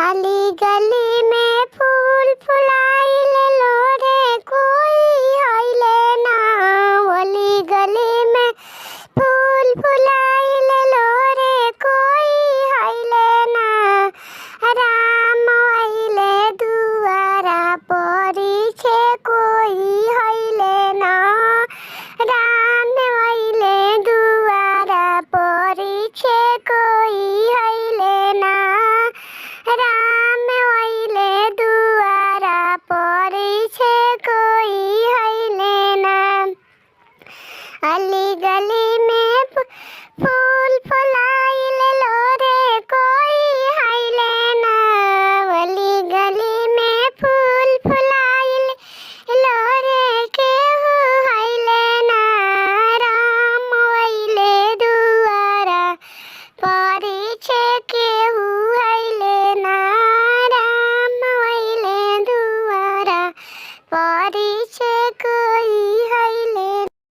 अली गली में फूल फुलाइले लोरे कोई आइले ना। अली गली में फूल फुलाइले लोरे कोई आइले ना। राम आइले दुआरा परिछे कोई आइले ना। राम आइले दुआरा परिछे कोई आइले ना। राम आइले दुआरा परिछे कोई आइले ना। अली गली